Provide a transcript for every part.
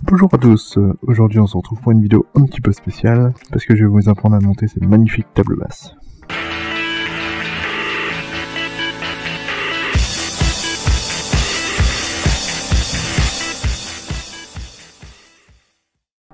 Bonjour à tous, aujourd'hui on se retrouve pour une vidéo un petit peu spéciale, parce que je vais vous apprendre à monter cette magnifique table basse.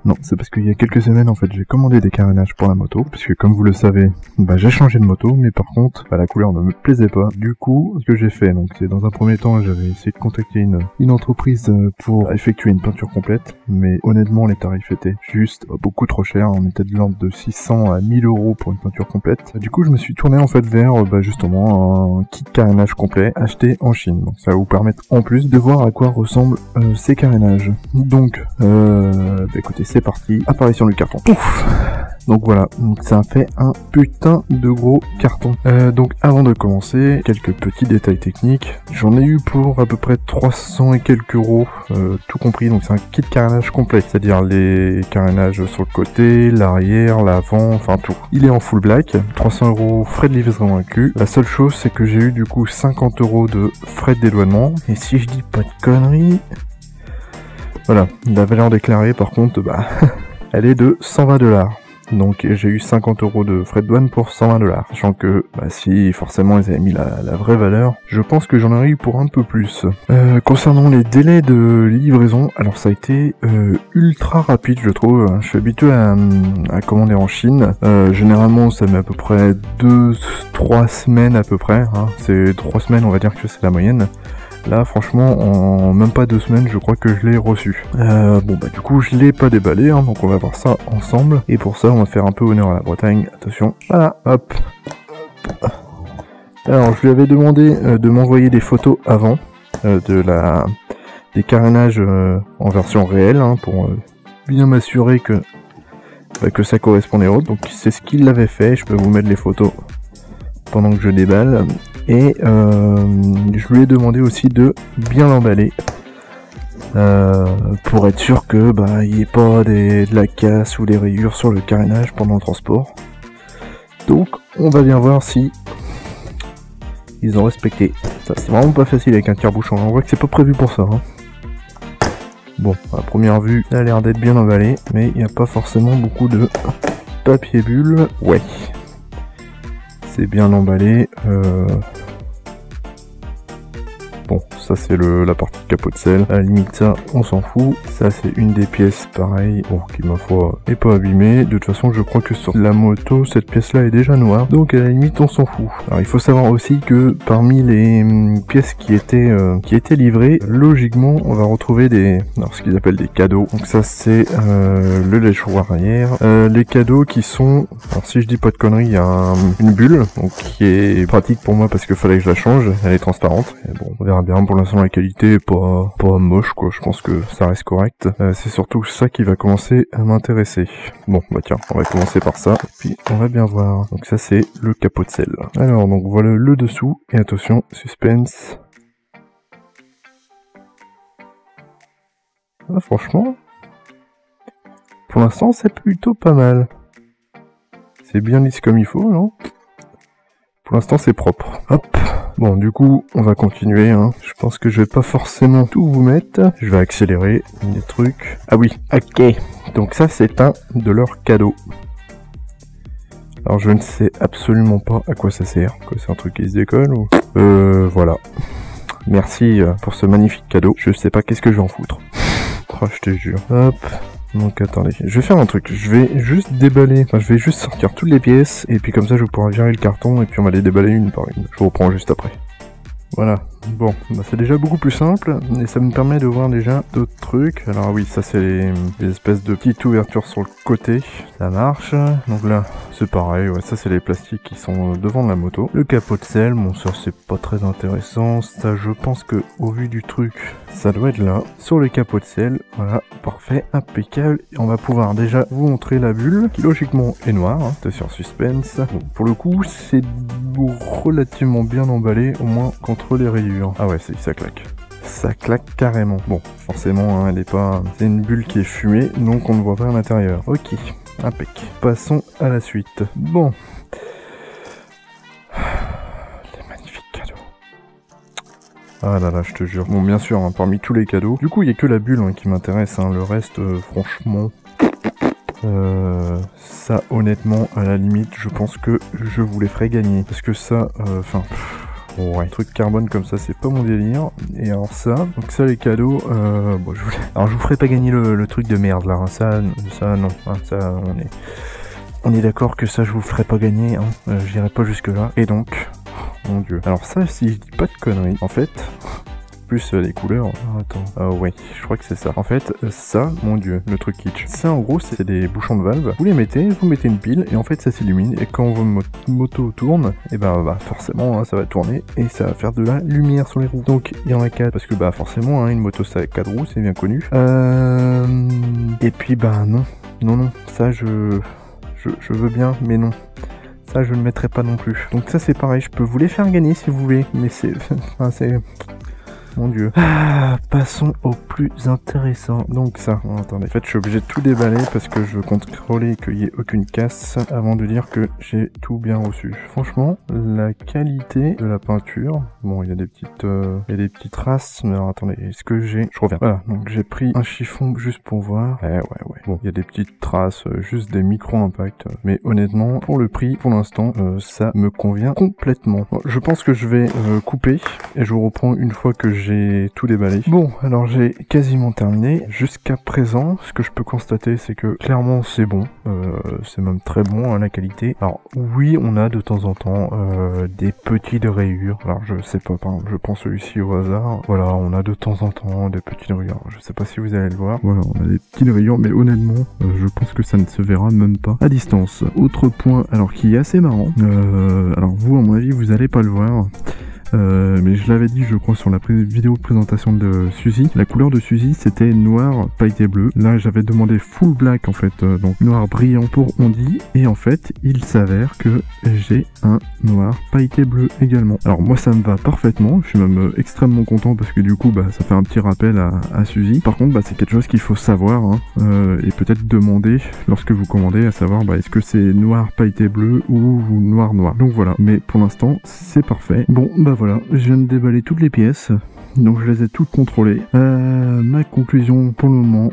Non, c'est parce qu'il y a quelques semaines en fait j'ai commandé des carénages pour la moto, puisque comme vous le savez, j'ai changé de moto, mais par contre la couleur ne me plaisait pas. Du coup, ce que j'ai fait, donc c'est dans un premier temps j'avais essayé de contacter une entreprise pour effectuer une peinture complète, mais honnêtement les tarifs étaient juste beaucoup trop chers, on était de l'ordre de 600 à 1000 € pour une peinture complète. Du coup je me suis tourné en fait vers justement un kit carénage complet acheté en Chine, donc ça va vous permettre en plus de voir à quoi ressemblent ces carénages. Donc écoutez, c'est parti, apparition du carton. Ouf. Donc voilà, donc ça fait un putain de gros carton. Donc avant de commencer, quelques petits détails techniques. J'en ai eu pour à peu près 300 et quelques euros, tout compris. Donc c'est un kit carénage complet, c'est-à-dire les carénages sur le côté, l'arrière, l'avant, enfin tout. Il est en full black, 300 € frais de livraison inclus. La seule chose, c'est que j'ai eu du coup 50 € de frais de dédouanement. Et si je dis pas de conneries... Voilà, la valeur déclarée par contre, elle est de 120 $. Donc j'ai eu 50 € de frais de douane pour 120 $. Sachant que, si forcément ils avaient mis la vraie valeur, je pense que j'en aurais eu pour un peu plus. Concernant les délais de livraison, alors ça a été ultra rapide je trouve. Je suis habitué à commander en Chine. Généralement ça met à peu près 2-3 semaines à peu près. Hein. C'est 3 semaines on va dire que c'est la moyenne. Là, franchement, en même pas 2 semaines, je crois que je l'ai reçu. Du coup, je l'ai pas déballé, hein, donc on va voir ça ensemble. Et pour ça, on va faire un peu honneur à la Bretagne. Attention, voilà, hop. Alors, je lui avais demandé de m'envoyer des photos avant des carénages en version réelle, hein, pour bien m'assurer que ça correspondait aux autres. Donc, c'est ce qu'il avait fait. Je peux vous mettre les photos pendant que je déballe. Et je lui ai demandé aussi de bien l'emballer pour être sûr que il n'y ait pas de la casse ou des rayures sur le carénage pendant le transport. Donc on va bien voir si ils ont respecté. Ça c'est vraiment pas facile avec un tire-bouchon, on voit que c'est pas prévu pour ça. Hein. Bon, à première vue, ça a l'air d'être bien emballé, mais il n'y a pas forcément beaucoup de papier bulle. Ouais. C'est bien emballé. Bon, ça c'est la partie capot de selle. À la limite ça, on s'en fout. Ça c'est une des pièces pareil, bon, qui ma foi est pas abîmée. De toute façon, je crois que sur la moto, cette pièce-là est déjà noire. Donc à la limite, on s'en fout. Alors il faut savoir aussi que parmi les pièces qui étaient livrées, logiquement, on va retrouver ce qu'ils appellent des cadeaux. Donc ça c'est le lèche-roue arrière. Les cadeaux qui sont, alors si je dis pas de conneries, il y a une bulle, donc qui est pratique pour moi parce que fallait que je la change. Elle est transparente. Et bon, on verra bien. Pour l'instant la qualité est pas moche quoi, je pense que ça reste correct. C'est surtout ça qui va commencer à m'intéresser. Bon tiens, on va commencer par ça, et puis on va bien voir. Donc ça c'est le capot de selle. Alors donc voilà le dessous, et attention, suspense. Franchement, pour l'instant c'est plutôt pas mal. C'est bien lisse comme il faut, non? Pour l'instant c'est propre. Hop. Bon, du coup, on va continuer, hein. Je pense que je vais pas forcément tout vous mettre. Je vais accélérer des trucs. Ah oui, ok. Donc ça, c'est un de leurs cadeaux. Alors, je ne sais absolument pas à quoi ça sert. Que c'est un truc qui se décolle ou... voilà. Merci pour ce magnifique cadeau. Je sais pas qu'est-ce que je vais en foutre. Oh, je te jure. Hop. Donc attendez, je vais faire un truc, je vais juste déballer, je vais juste sortir toutes les pièces, et puis comme ça je pourrai virer le carton, et puis on va les déballer une par une. Je vous reprends juste après. Voilà, bon, c'est déjà beaucoup plus simple, et ça me permet de voir déjà d'autres trucs. Alors oui, ça c'est les espèces de petites ouvertures sur le côté, ça marche. Donc là, c'est pareil, ouais, ça c'est les plastiques qui sont devant la moto. Le capot de selle, bon ça c'est pas très intéressant, ça je pense que au vu du truc, ça doit être là. Sur le capot de selle, voilà, parfait, impeccable. Et on va pouvoir déjà vous montrer la bulle, qui logiquement est noire, hein, c'est sur suspense. Bon, pour le coup, c'est relativement bien emballé, au moins contre les rayures. Ah ouais, ça claque. Ça claque carrément. Bon, forcément, hein, elle est pas... C'est une bulle qui est fumée, donc on ne voit pas à l'intérieur. Ok, impec. Passons à la suite. Bon. Les magnifiques cadeaux. Ah là là, je te jure. Bon, bien sûr, hein, parmi tous les cadeaux. Du coup, il y a que la bulle hein, qui m'intéresse. Hein. Le reste, franchement... ça, honnêtement, à la limite, je pense que je vous les ferai gagner. Parce que ça, enfin... ouais, truc carbone comme ça, c'est pas mon délire. Et alors ça, donc ça les cadeaux, bon, alors je vous ferai pas gagner le truc de merde là, hein. Ça non, hein, ça on est d'accord que ça je vous ferai pas gagner, hein. J'irai pas jusque là. Et donc, mon dieu. Alors ça, si je dis pas de conneries, en fait. Plus les couleurs, attends, ouais, je crois que c'est ça. En fait, ça, mon dieu, le truc kitsch. Ça, en gros, c'est des bouchons de valve. Vous les mettez, vous mettez une pile, et en fait, ça s'illumine. Et quand votre moto tourne, et bah forcément, hein, ça va tourner, et ça va faire de la lumière sur les roues. Donc, il y en a 4, parce que forcément, hein, une moto, ça a 4 roues, c'est bien connu. Et puis, non, ça, je veux bien, mais non. Ça, je ne mettrai pas non plus. Donc ça, c'est pareil, je peux vous les faire gagner si vous voulez, mais c'est... Enfin, c'est... Mon dieu. Passons au plus intéressant. Donc ça, attendez. En fait, je suis obligé de tout déballer parce que je veux contrôler qu'il n'y ait aucune casse avant de dire que j'ai tout bien reçu. Franchement, la qualité de la peinture... Bon, il y a des petites traces, mais alors attendez, est-ce que j'ai... Je reviens. Voilà, donc j'ai pris un chiffon juste pour voir. Ouais. Bon, il y a des petites traces, juste des micro-impacts. Mais honnêtement, pour le prix, pour l'instant, ça me convient complètement. Bon, je pense que je vais couper et je vous reprends une fois que j'ai tout déballé. Bon, alors j'ai quasiment terminé. Jusqu'à présent, ce que je peux constater, c'est que clairement c'est bon. C'est même très bon, hein, la qualité. Alors oui, on a de temps en temps des petites rayures. Alors je sais pas, par exemple, je prends celui-ci au hasard. Voilà, on a de temps en temps des petites rayures. Je sais pas si vous allez le voir. Voilà, on a des petites rayures, mais honnêtement, je pense que ça ne se verra même pas à distance. Autre point, alors qui est assez marrant. Alors vous, à mon avis, vous allez pas le voir. Mais je l'avais dit je crois sur la vidéo de présentation de Suzy, la couleur de Suzy c'était noir pailleté bleu. Là j'avais demandé full black en fait, donc noir brillant pour Ondi, et en fait il s'avère que j'ai un noir pailleté bleu également. Alors moi ça me va parfaitement, je suis même extrêmement content parce que du coup ça fait un petit rappel à Suzy. Par contre c'est quelque chose qu'il faut savoir hein, et peut-être demander lorsque vous commandez, à savoir est-ce que c'est noir pailleté bleu ou noir. Donc voilà, mais pour l'instant c'est parfait. Bon voilà, je viens de déballer toutes les pièces, donc je les ai toutes contrôlées. Ma conclusion pour le moment,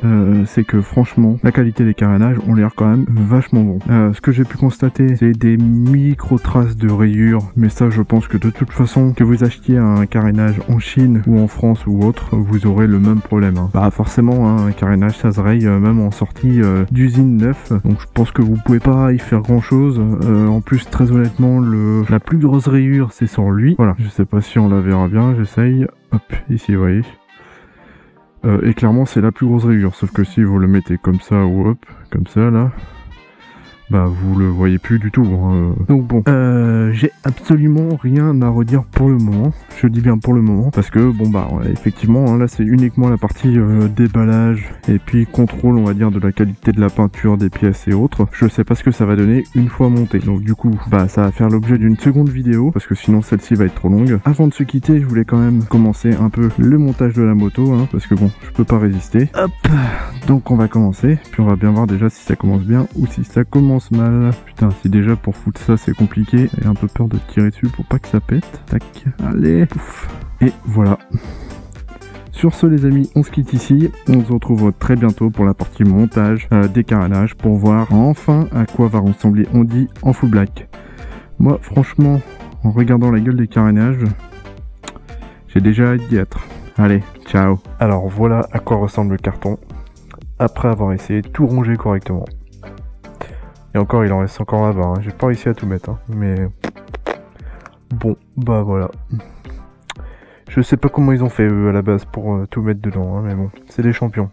c'est que franchement, la qualité des carénages ont l'air quand même vachement bon. Ce que j'ai pu constater, c'est des micro-traces de rayures, mais ça je pense que de toute façon, que vous achetiez un carénage en Chine ou en France ou autre, vous aurez le même problème. Hein. Forcément, hein, un carénage ça se raye même en sortie d'usine neuf, donc je pense que vous pouvez pas y faire grand chose. En plus, très honnêtement, la plus grosse rayure c'est sur lui. Voilà, je sais pas si on la verra bien, j'essaye. Hop, ici, vous voyez. Et clairement, c'est la plus grosse rayure. Sauf que si vous le mettez comme ça ou hop, comme ça, là, vous le voyez plus du tout. Hein. Donc bon, j'ai absolument rien à redire pour le moment. Je dis bien pour le moment, parce que bon effectivement, hein, là c'est uniquement la partie déballage et puis contrôle, on va dire, de la qualité de la peinture, des pièces et autres. Je sais pas ce que ça va donner une fois monté. Donc du coup, ça va faire l'objet d'une seconde vidéo, parce que sinon celle-ci va être trop longue. Avant de se quitter, je voulais quand même commencer un peu le montage de la moto, hein, parce que bon, je peux pas résister. Hop, donc on va commencer, puis on va bien voir déjà si ça commence bien ou si ça commence mal. Putain, si déjà pour foutre ça c'est compliqué, j'ai un peu peur de tirer dessus pour pas que ça pète. Tac, allez, pouf. Et voilà. Sur ce les amis, on se quitte ici. On se retrouve très bientôt pour la partie montage des carénages pour voir enfin à quoi va ressembler Ondi en full black. Moi franchement, en regardant la gueule des carénages, j'ai déjà hâte d'y être. Allez, ciao. Alors voilà à quoi ressemble le carton après avoir essayé de tout ronger correctement. Et encore, il en reste encore là-bas, hein. J'ai pas réussi à tout mettre, hein. Mais bon, voilà. Je sais pas comment ils ont fait eux à la base pour tout mettre dedans, hein, mais bon, c'est des champions.